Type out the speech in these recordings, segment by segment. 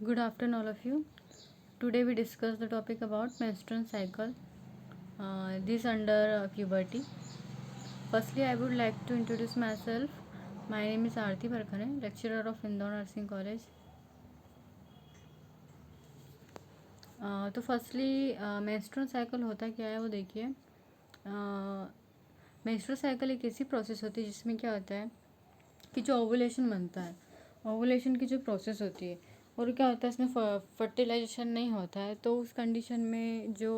Good afternoon, all of you. Today we discuss the topic about menstrual cycle. This under puberty. Firstly, I would like to introduce myself. My name is Aarti Barkhane, lecturer of Indore Nursing College. तो firstly menstrual cycle होता क्या है वो देखिए. Menstrual cycle एक ऐसी process होती है जिसमें क्या होता है कि जो ओवुलेशन बनता है, ओवुलेशन की जो प्रोसेस होती है, और क्या होता है इसमें फर्टिलाइजेशन नहीं होता है, तो उस कंडीशन में जो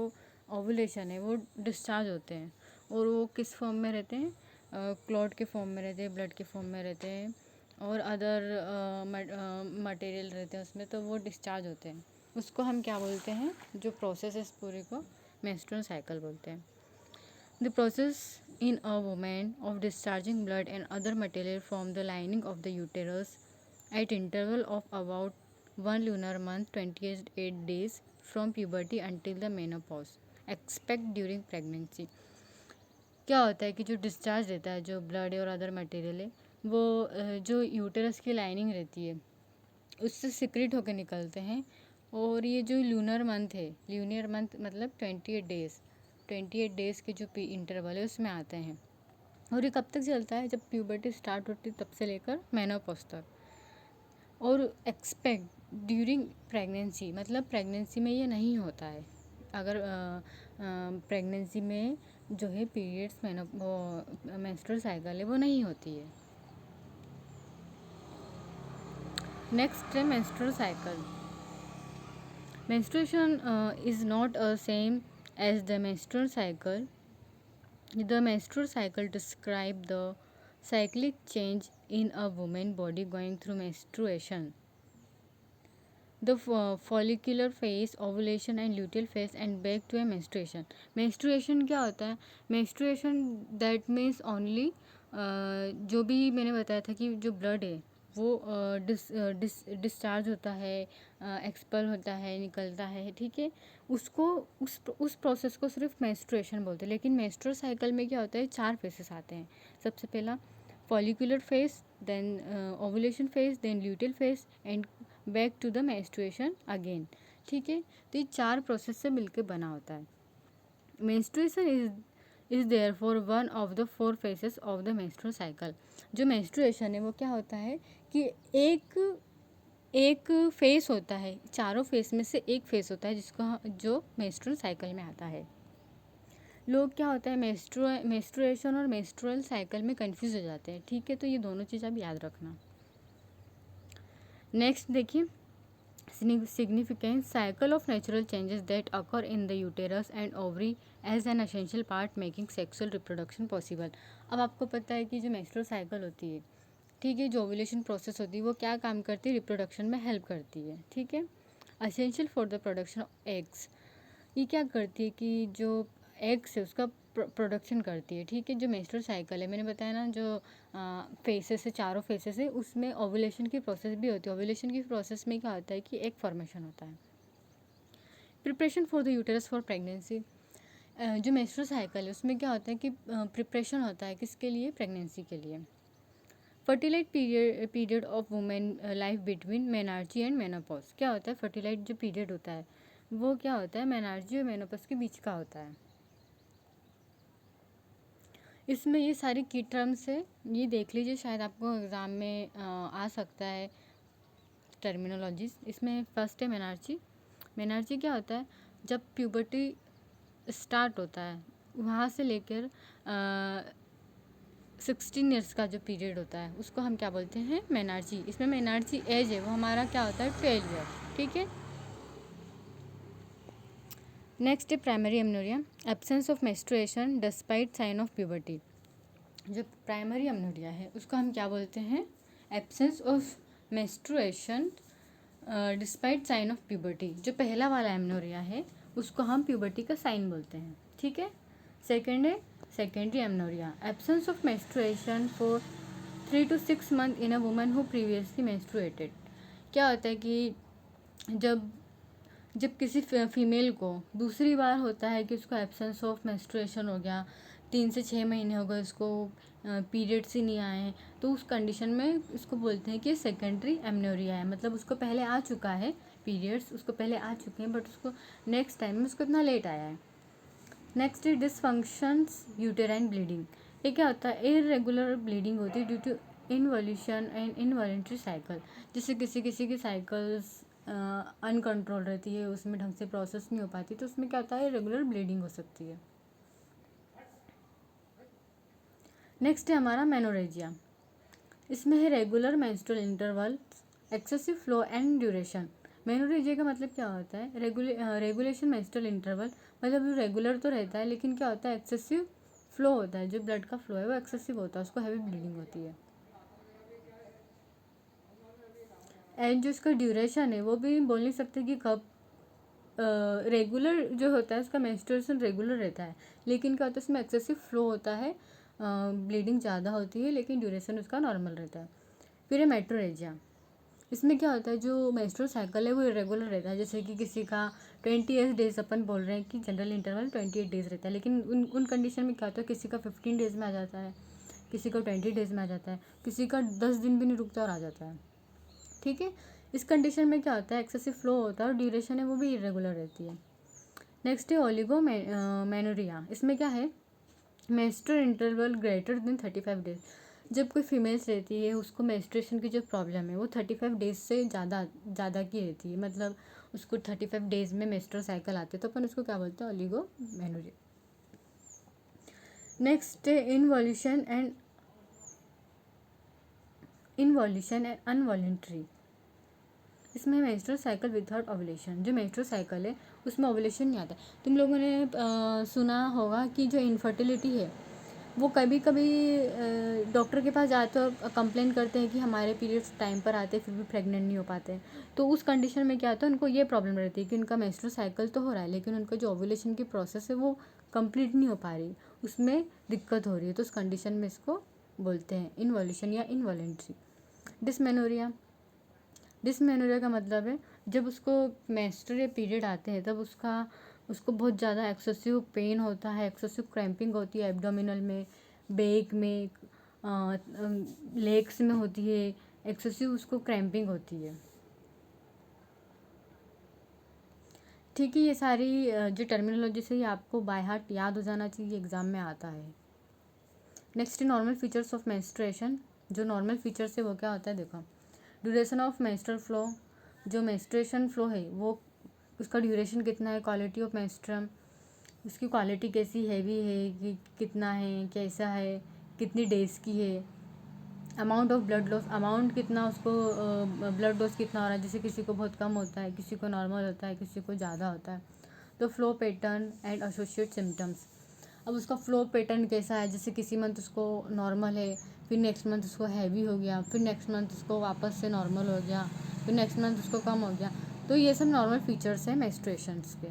ओवुलेशन है वो डिस्चार्ज होते हैं. और वो किस फॉर्म में रहते हैं? क्लॉट के फॉर्म में रहते हैं, ब्लड के फॉर्म में रहते हैं, और अदर मटेरियल रहते हैं उसमें, तो वो डिस्चार्ज होते हैं. उसको हम क्या बोलते हैं? जो प्रोसेस है इस पूरे को मेंस्ट्रुअल साइकिल बोलते हैं. The process in a woman of discharging blood and other material from the lining of the uterus at interval of about 1 lunar month 28 days from puberty until the menopause. Expect during pregnancy. क्या होता है कि जो discharge रहता है, जो blood और other material है, वो जो यूटेरस की लाइनिंग रहती है उससे सिक्रेट होकर निकलते हैं. और ये जो लूनर मंथ है, ल्यूनियर मंथ मतलब 28 डेज़ के जो इंटरवल है उसमें आते हैं. और ये कब तक चलता है? जब प्यूबर्टी स्टार्ट होती है तब से लेकर मेनोपॉज तक. और एक्सपेक्ट ड्यूरिंग प्रेगनेंसी मतलब प्रेगनेंसी में ये नहीं होता है. अगर प्रेगनेंसी में जो है पीरियड्स मेंस्ट्रुअल साइकिल है वो नहीं होती है. नेक्स्ट है menstrual cycle. Menstruation is not same as the menstrual cycle. The menstrual cycle describes the cyclic change in a woman's body going through menstruation. The follicular phase, ovulation and luteal phase, and back to a menstruation. Menstruation क्या होता है? Menstruation that means only जो भी मैंने बताया था कि जो ब्लड है वो डिस्चार्ज होता है, एक्सपेल होता है, निकलता है, ठीक है. उसको उस प्रोसेस को सिर्फ मेंस्ट्रुएशन बोलते हैं. लेकिन मेंस्ट्रुअल साइकिल में क्या होता है? 4 फेसेस आते हैं. सबसे पहला follicular phase, then ovulation phase, then luteal phase and back to the menstruation again. ठीक है, तो ये 4 प्रोसेस से मिलकर बना होता है. Menstruation is therefore one of the 4 faces of the menstrual cycle. जो मेंस्ट्रुएशन है वो क्या होता है कि एक फेस होता है, चारों फेस में से एक फेस होता है जो मेंस्ट्रुअल साइकिल में आता है. लोग क्या होता है मेंस्ट्रुएशन और मेंस्ट्रुअल साइकिल में कंफ्यूज हो जाते हैं. ठीक है, तो ये दोनों चीज़ आप याद रखना. नेक्स्ट देखिए, significance cycle of natural changes that occur in the uterus and ovary as an essential part making sexual reproduction possible. अब आपको पता है कि जो मेंस्ट्रुअल साइकिल होती है, ठीक है, जो ओव्यूलेशन प्रोसेस होती है वो क्या काम करती है? रिप्रोडक्शन में हेल्प करती है. ठीक है, essential for the production of eggs. ये क्या करती है कि जो एग्स है उसका प्रोडक्शन करती है. ठीक है, जो मेंस्ट्रुअल साइकिल है मैंने बताया ना, जो फेसेस है, चारों फेसेस है, उसमें ओवुलेशन की प्रोसेस भी होती है. ओवुलेशन की प्रोसेस में क्या होता है कि एग फॉर्मेशन होता है. Preparation for the uterus for pregnancy. जो मेंस्ट्रुअल साइकिल है उसमें क्या होता है कि प्रिपरेशन होता है किसके लिए? प्रेगनेंसी के लिए. Fertile period of women life between menarche and menopause. क्या होता है? फर्टिलाइट जो पीरियड होता है वो क्या होता है? मेनार्जी और मेनोपॉज के बीच का होता है. इसमें ये सारी की टर्म्स है, ये देख लीजिए, शायद आपको एग्ज़ाम में आ सकता है टर्मिनोलॉजीज. इसमें फर्स्ट है मेनार्जी. मेनार्जी क्या होता है? जब प्यूबर्टी स्टार्ट होता है वहाँ से लेकर 16 ईयर्स का जो पीरियड होता है उसको हम क्या बोलते हैं? मेनार्जी. इसमें मेनार्जी एज है वो हमारा क्या होता है? 12 ईयर. ठीक है. नेक्स्ट है primary amenorrhoea. Absence of menstruation despite sign of puberty. जो प्राइमरी एमनोरिया है उसको हम क्या बोलते हैं? Absence of menstruation despite sign of puberty. जो पहला वाला एमनोरिया है उसको हम प्यूबर्टी का साइन बोलते हैं. ठीक है. सेकेंड है secondary amenorrhoea. Absence of menstruation for 3 to 6 months in a woman who previously menstruated. क्या होता है कि जब किसी फीमेल को दूसरी बार होता है कि उसको एब्सेंस ऑफ मेंस्ट्रुएशन हो गया 3 से 6 महीने हो गए उसको पीरियड्स ही नहीं आए हैं, तो उस कंडीशन में इसको बोलते हैं कि सेकेंडरी एमनोरिया है। मतलब उसको पहले आ चुका है पीरियड्स, उसको पहले आ चुके हैं, बट उसको नेक्स्ट टाइम में उसको इतना लेट आया है। नेक्स्ट है डिसफंक्शंस यूटेराइन ब्लीडिंग। ये क्या होता है? इरेगुलर ब्लीडिंग होती है due to involution and involuntary cycle. जैसे किसी किसी की साइकिल्स अनकंट्रोल रहती है, उसमें ढंग से प्रोसेस नहीं हो पाती, तो उसमें क्या होता है? रेगुलर ब्लीडिंग हो सकती है। नेक्स्ट है हमारा मेनोरेजिया। इसमें है regular menstrual interval, excessive flow and duration. Menorrhagia का मतलब क्या होता है? रेगुलेशन मेंस्ट्रुअल इंटरवल, मतलब रेगुलर तो रहता है लेकिन क्या होता है? एक्सेसिव फ्लो होता है, जो ब्लड का फ्लो है वो एक्सेसिव होता है, उसको हैवी ब्लीडिंग होती है। एंड जो इसका ड्यूरेशन है वो भी बोल नहीं सकते कि कब। रेगुलर जो होता है उसका मेंस्ट्रुएशन रेगुलर रहता है, लेकिन क्या होता है उसमें एक्सेसिव फ्लो होता है, ब्लीडिंग ज़्यादा होती है, लेकिन ड्यूरेशन उसका नॉर्मल रहता है। फिर है मेट्रोरेजिया। इसमें क्या होता है? जो मेंस्ट्रुअल साइकिल है वो इरेगुलर रहता है, जैसे कि किसी का 28 डेज, अपन बोल रहे हैं कि जनरल इंटरवल 28 डेज रहता है, लेकिन उन कंडीशन में क्या होता है? किसी का 15 डेज में आ जाता है, किसी का 20 डेज में आ जाता है, किसी का 10 दिन भी नहीं रुकता और आ जाता है। ठीक है, इस कंडीशन में क्या होता है? एक्सेसिव फ्लो होता है और ड्यूरेशन है वो भी इरेगुलर रहती है। नेक्स्ट है ओलिगो मेनोरिया। इसमें क्या है? Menstrual interval greater than 35 days. जब कोई फीमेल्स रहती है उसको मेंस्ट्रुएशन की जो प्रॉब्लम है वो 35 डेज से ज़्यादा की रहती है, मतलब उसको 35 डेज में मेंस्ट्रुअल साइकिल आते हैं, तो अपन उसको क्या बोलते हैं? ओलिगो मेनोरिया। नेक्स्ट है इनवॉल्यूशन एंड अनवॉलेंट्री। इसमें मेंस्ट्रुअल साइकिल विदाउट ओवुलेशन। जो मेंस्ट्रुअल साइकिल है उसमें ओवुलेशन नहीं आता है। तुम लोगों ने सुना होगा कि जो इनफर्टिलिटी है वो कभी कभी डॉक्टर के पास जाते हैं और कंप्लेन करते हैं कि हमारे पीरियड्स टाइम पर आते हैं फिर भी प्रेग्नेंट नहीं हो पाते हैं। तो उस कंडीशन में क्या होता है? उनको ये प्रॉब्लम रहती है कि उनका मेंस्ट्रुअल साइकिल तो हो रहा है लेकिन उनका जो ओवुलेशन की प्रोसेस है वो कंप्लीट नहीं हो पा रही, उसमें दिक्कत हो रही है, तो उस कंडीशन में इसको बोलते हैं इनवॉल्यूशन या इनवॉलेंट्री। डिसमेनोरिया। डिसमेनोरिया का मतलब है जब उसको मेंस्ट्रुअल या पीरियड आते हैं तब उसको बहुत ज़्यादा एक्सेसिव पेन होता है, एक्सेसिव क्रैम्पिंग होती है एब्डोमिनल में, बैक में, लेग्स में होती है, एक्सेसिव उसको क्रैम्पिंग होती है। ठीक है, ये सारी जो टर्मिनोलॉजी से ही आपको बाय हार्ट याद हो जाना चाहिए, एग्ज़ाम में आता है। Next normal features of menstruation. जो नॉर्मल फीचर्स है वो क्या होता है? देखो, ड्यूरेशन ऑफ मेंस्ट्रुअल फ्लो। जो मेंस्ट्रुएशन फ्लो है वो उसका ड्यूरेशन कितना है? क्वालिटी ऑफ मेंस्ट्रुअम, उसकी क्वालिटी कैसी, हैवी है कि कितना है, कैसा है, कितनी डेज की है। Amount of blood loss, amount कितना उसको ब्लड लॉस कितना हो रहा है, जैसे किसी को बहुत कम होता है, किसी को नॉर्मल होता है, किसी को ज़्यादा होता है। तो flow pattern and associate symptoms. अब उसका फ्लो पैटर्न कैसा है? जैसे किसी मंथ उसको नॉर्मल है, फिर नेक्स्ट मंथ उसको हैवी हो गया, फिर नेक्स्ट मंथ उसको वापस से नॉर्मल हो गया, फिर नेक्स्ट मंथ उसको कम हो गया। तो ये सब नॉर्मल फीचर्स हैं मेंस्ट्रुएशंस के।